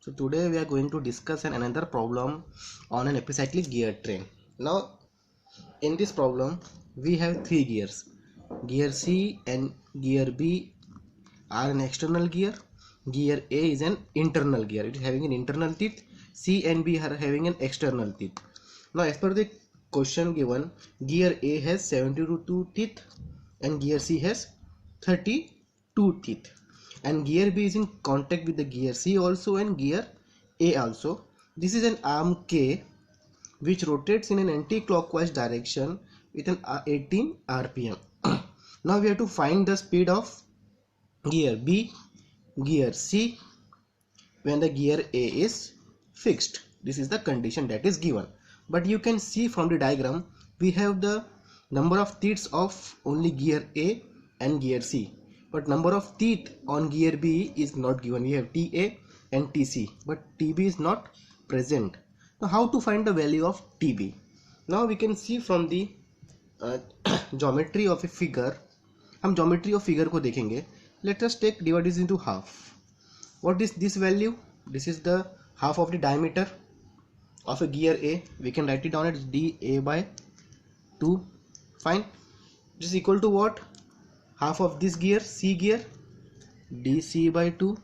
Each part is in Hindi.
So today we are going to discuss another problem on an epicyclic gear train. Now in this problem we have three gears. Gear C and gear B are an external gear. Gear A is an internal gear. It is having an internal teeth. C and B are having an external teeth. Now as per the question given, gear A has 72 teeth and gear C has 32 teeth, and gear B is in contact with the gear C also and gear A also. This is an arm K which rotates in an anti-clockwise direction with an 18 rpm. Now we have to find the speed of gear B, gear C when the gear A is fixed. This is the condition that is given, but you can see from the diagram we have the number of teeth of only gear A and gear C, but number of teeth on gear B is not given. We have TA and TC, but TB is not present. Now how to find the value of TB? Now we can see from the geometry of a figure. हम geometry of figure को देखेंगे. Let us take divide this into half. What is this value? This is the half of the diameter of a gear A. We can write it down as dA by 2. Fine. This is equal to what? Half of this gear, C gear, dC by 2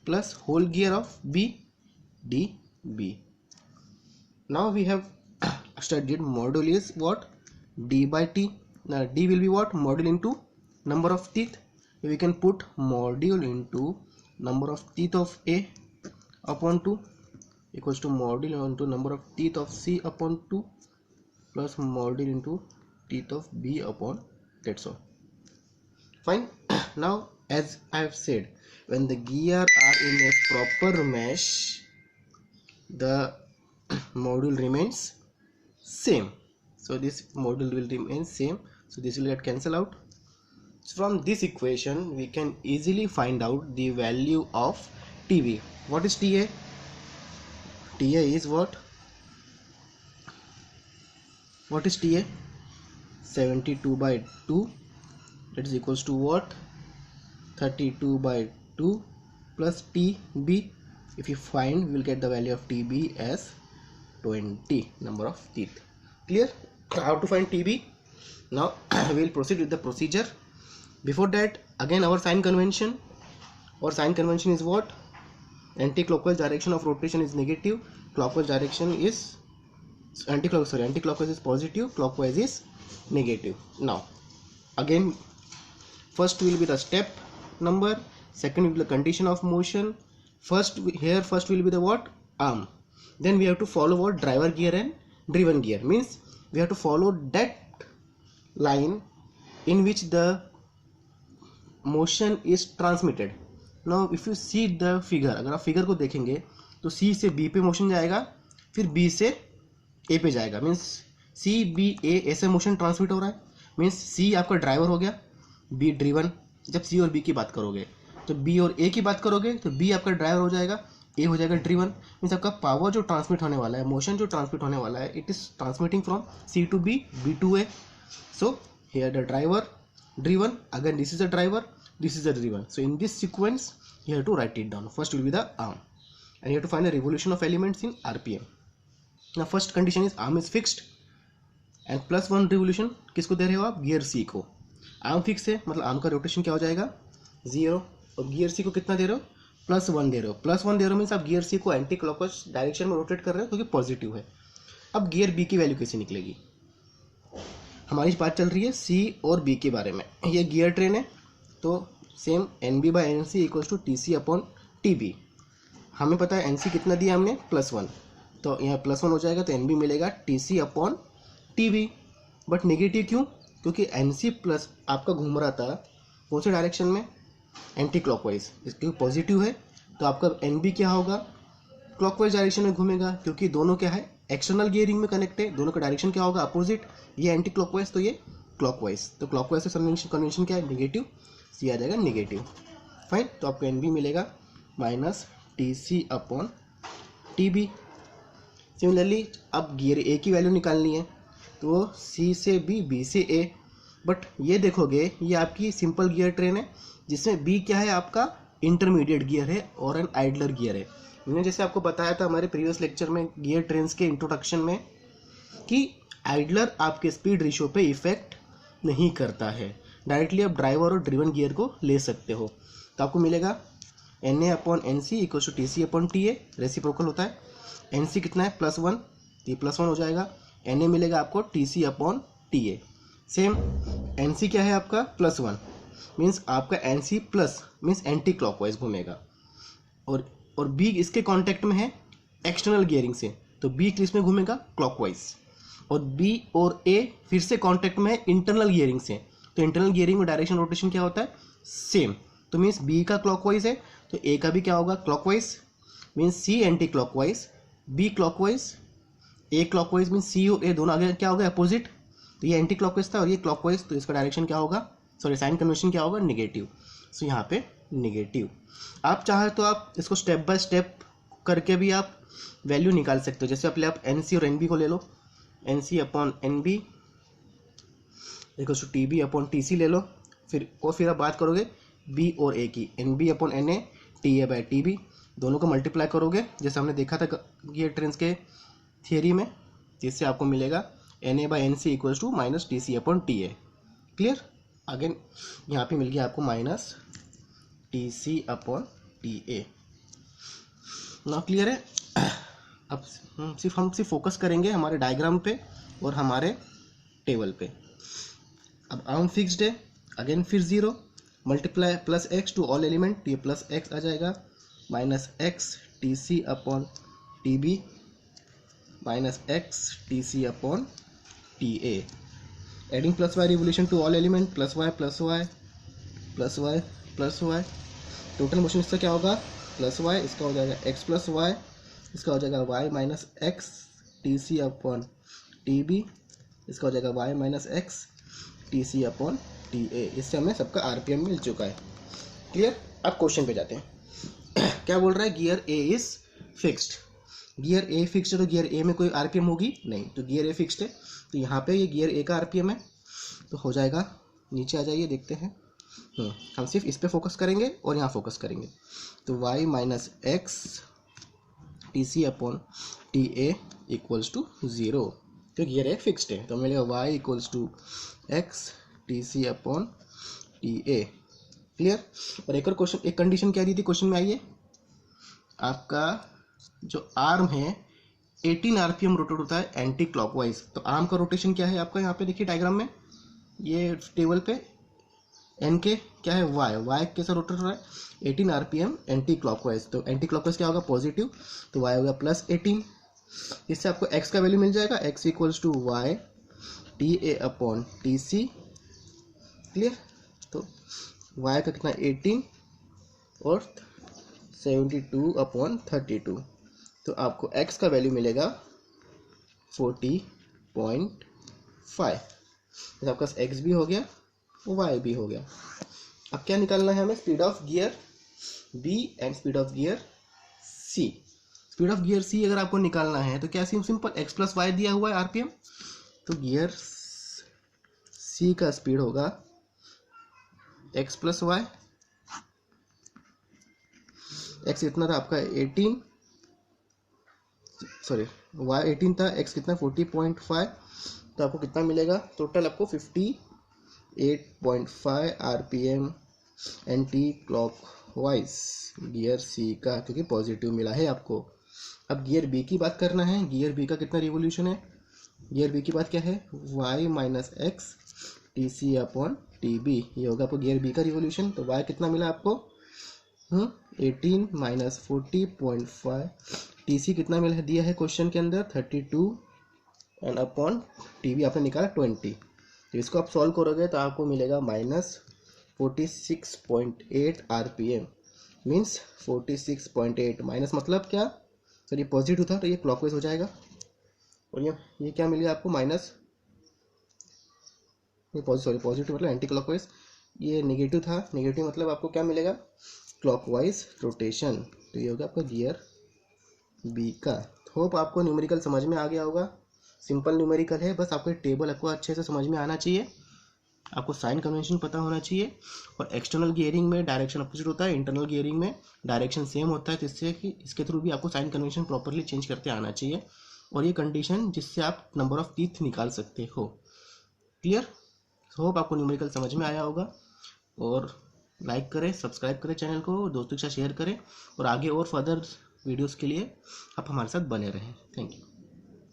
plus whole gear of B, dB. Now we have studied module is what? D by T. Now D will be what? Module into number of teeth. We can put module into number of teeth of A upon 2 equals to module into number of teeth of C upon 2 plus module into teeth of B upon, that's all. Fine. Now as I have said, when the gear are in a proper mesh, the module remains same. So this module will remain same. So this will get cancelled out. So from this equation we can easily find out the value of TB. What is TA? TA is what? What is TA? 72 by 2. That is equals to what? 32 by 2 plus TB. If you find, we will get the value of TB as 20 number of teeth. Clear? How to find TB? Now we will proceed with the procedure. Before that, again our sign convention. Our sign convention is what? Anti-clockwise direction of rotation is negative. Clockwise direction is anti-clockwise is positive. Clockwise is negative. Now again, first will be the step number. Second will be the condition of motion. First will be the what? Arm. Then we have to follow what? Driver gear and driven gear. Means we have to follow that line in which the motion is transmitted. Now if you see the figure, अगर आप फिगर को देखेंगे तो C से B पे मोशन जाएगा, फिर B से A पे जाएगा. मीन्स C B A ऐसे मोशन ट्रांसमिट हो रहा है. मीन्स C आपका ड्राइवर हो गया, B ड्रिवन. जब C और B की बात करोगे तो B और A की बात करोगे तो B आपका ड्राइवर हो जाएगा, A हो जाएगा ड्रिवन. मीन्स आपका पावर जो ट्रांसमिट होने वाला है, मोशन जो ट्रांसमिट होने वाला है, it is transmitting from C to B, B to A. So here the driver, driven, again this is the driver, this is the driven. So in this sequence you have to write it down. First will be the arm, and you have to find the revolution of elements in RPM. Now first condition is arm is fixed and plus 1 revolution किसको दे रहे हो आप? गियर C को. आर्म फिक्स है मतलब आर्म का रोटेशन क्या हो जाएगा? 0. और गियर C को कितना दे रहे हो? प्लस 1 दे रहे हो. प्लस 1 दे रहे हो मीन्स आप गियर C को एंटी क्लॉकवाइज डायरेक्शन में रोटेट कर रहे हो क्योंकि पॉजिटिव है. अब गियर B की वैल्यू कैसे निकलेगी? हमारी बात चल रही है C और B के बारे में. ये गियर ट्रेन है तो same NB by NC equals to TC upon TB. हमें पता है NC कितना दिया हमने? प्लस 1. तो यहाँ प्लस 1 हो जाएगा तो NB मिलेगा TC upon TB. But negative क्यों? क्योंकि NC प्लस आपका घूम रहा था कौन से डायरेक्शन में? Anti clockwise. क्योंकि पॉजिटिव है तो आपका NB क्या होगा? क्लॉकवाइज डायरेक्शन में घूमेगा क्योंकि दोनों क्या है? एक्सटर्नल गियरिंग में कनेक्ट है. दोनों का डायरेक्शन क्या होगा? अपोजिट. ये एंटी क्लॉकवाइज तो ये क्लॉकवाइज. तो क्लॉकवाइज से कन्वेंशन क्या है? नेगेटिव. सी आ जाएगा नेगेटिव. फाइन. तो आपको NB मिलेगा minus TC upon TB. Similarly अब गियर A की वैल्यू निकालनी है तो C से B, B से A. बट ये देखोगे ये आपकी सिंपल गियर ट्रेन है जिसमें B क्या है? आपका इंटरमीडिएट गियर है और एन आइडलर गियर है। मैंने जैसे आपको बताया था हमारे प्रीवियस लेक्चर में गियर ट्रेन्स के इंट्रोडक्शन में कि आइडलर आपके स्पीड रेशियो पे इफेक्ट नहीं करता है, डायरेक्टली आप ड्राइवर और ड्रिवन गियर को ले सकते हो। तो आपको मिलेगा NA/NC equal to TC/TA, reciprocal होता है। NC कितना है +1, तो ये +1 हो जाएगा। NA मिलेगा आपको TC/TA। सेम NC क्या है आपका +1, मीन्स आपका NC plus means anti clockwise घूमेगा। और B इसके कांटेक्ट में है एक्सटर्नल गियरिंग से, तो B किस में घूमेगा क्लॉकवाइज। और B और A फिर से कांटेक्ट में है इंटरनल गियरिंग से, तो इंटरनल गियरिंग में डायरेक्शन रोटेशन क्या होता है सेम, तो मीन्स B का क्लॉकवाइज है तो A का भी क्या होगा clockwise, means C anti clockwise, B clockwise, A clockwise, means C और A दोनों आगे क्या होगा अपोजिट, तो ये एंटी क्लॉकवाइज था और ये क्लॉकवाइज, तो इसका डायरेक्शन क्या होगा, सॉरी साइन कन्वेंशन क्या होगा नेगेटिव, सो यहाँ पे नेगेटिव। आप चाहे तो आप इसको स्टेप बाय स्टेप करके भी आप वैल्यू निकाल सकते हो। जैसे पहले आप NC और NB को ले लो, NC/NB इक्वल्स टू TB/TC ले लो, फिर आप बात करोगे B और A की, NB/NA TA/TB, दोनों को मल्टीप्लाई करोगे जैसे हमने देखा था गियर ट्रेन्स के थियरी में, जिससे आपको मिलेगा NA/NC equals to -TC/TA। Clear, again यहाँ पे मिल गया आपको -TC/TA। ना क्लियर है। अब हम सिर्फ फोकस करेंगे हमारे डायग्राम पे और हमारे टेबल पे। अब आर्म फिक्स्ड है, अगेन फिर 0 multiply +x to all element, तो ये +x आ जाएगा, -x TC/TB -x TC/TA। Adding +y revolution to all element, +y +y +y +y, total motion इसका क्या होगा +y, इसका हो जाएगा x + y, इसका हो जाएगा y - x TC/TB, इसका हो जाएगा y - x TC/TA। इससे हमें सबका RPM मिल चुका है। क्लियर, अब क्वेश्चन पे जाते हैं। क्या बोल रहा है, gear A is fixed. Gear A fixed है तो गियर A में कोई RPM होगी नहीं, तो गियर A फिक्स्ड है, तो यहाँ पे ये गियर A का RPM है, तो हो जाएगा, नीचे आ जाइए देखते हैं। हम सिर्फ इस पे फोकस करेंगे और यहाँ फोकस करेंगे, तो y - x TC/TA equals to 0, तो गियर A फिक्स्ड है, तो मिलेगा y equals to x TC/TA। Clear. और एक और क्वेश्चन, एक कंडीशन क्या दी थी क्वेश्चन में, आइए, आपका जो आर्म है 18 RPM रोटेट होता है एंटी क्लॉकवाइज, तो आर्म का रोटेशन क्या है आपका, यहाँ पे देखिए डायग्राम में, ये टेबल पे एन के क्या है y कैसा रोटेट हो रहा है 18 RPM एंटी क्लॉकवाइज, तो एंटी क्लॉकवाइज क्या होगा पॉजिटिव, तो y होगा +18। इससे आपको x का वैल्यू मिल जाएगा, x equals to y TA/TC। Clear, तो y का कितना 18 और 72/32, तो आपको x का वैल्यू मिलेगा 40.5। तो आपका x भी हो गया, y भी हो गया। अब क्या निकालना है हमें, speed of gear B and speed of gear C। Speed of gear C अगर आपको निकालना है तो क्या सिंपल x + y दिया हुआ है RPM, तो गियर C का स्पीड होगा x + y, x इतना था आपका 18, सॉरी y 18 था, x कितना 40.5, तो आपको कितना मिलेगा टोटल, आपको 58.5 RPM anti clockwise gear C का, क्योंकि पॉजिटिव मिला है आपको। अब गियर B की बात करना है, गियर B का कितना रिवोल्यूशन है, गियर B की बात क्या है y - x TC/TB, ये होगा आपको गियर B का रिवोल्यूशन। तो y कितना मिला आपको 18 - 40.5, TC कितना मिला दिया है क्वेश्चन के अंदर 32 एंड अपॉन TB आपने निकाला 20, तो इसको आप सॉल्व करोगे तो आपको मिलेगा -46.8 RPM, मीन्स 46.8 माइनस मतलब क्या, तो ये पॉजिटिव था तो ये क्लॉकवाइज हो जाएगा, और ये क्या मिल गया आपको माइनस, ये पॉजिटिव मतलब एंटी क्लॉकवाइज, ये नेगेटिव था, नेगेटिव मतलब आपको क्या मिलेगा क्लॉकवाइज रोटेशन, तो ये होगा आपका गियर B का। होप आपको न्यूमेरिकल समझ में आ गया होगा, सिंपल न्यूमेरिकल है, बस आपको टेबल आपको अच्छे से समझ में आना चाहिए। आपको साइन कन्वेंशन पता होना चाहिए, और एक्सटर्नल गियरिंग में डायरेक्शन अपोजिट होता है, इंटरनल गियरिंग में डायरेक्शन सेम होता है, जिससे कि इसके थ्रू भी आपको साइन कन्वेंशन प्रॉपरली चेंज करते आना चाहिए, और ये कंडीशन जिससे आप नंबर ऑफ टीथ निकाल सकते हो। क्लियर? होप आपको न्यूमेरिकल समझ में आया होगा, और लाइक करें, सब्सक्राइब करें चैनल को, दोस्तों के साथ शेयर करें, और आगे और फर्दर वीडियोस के लिए आप हमारे साथ बने रहें। Thank you.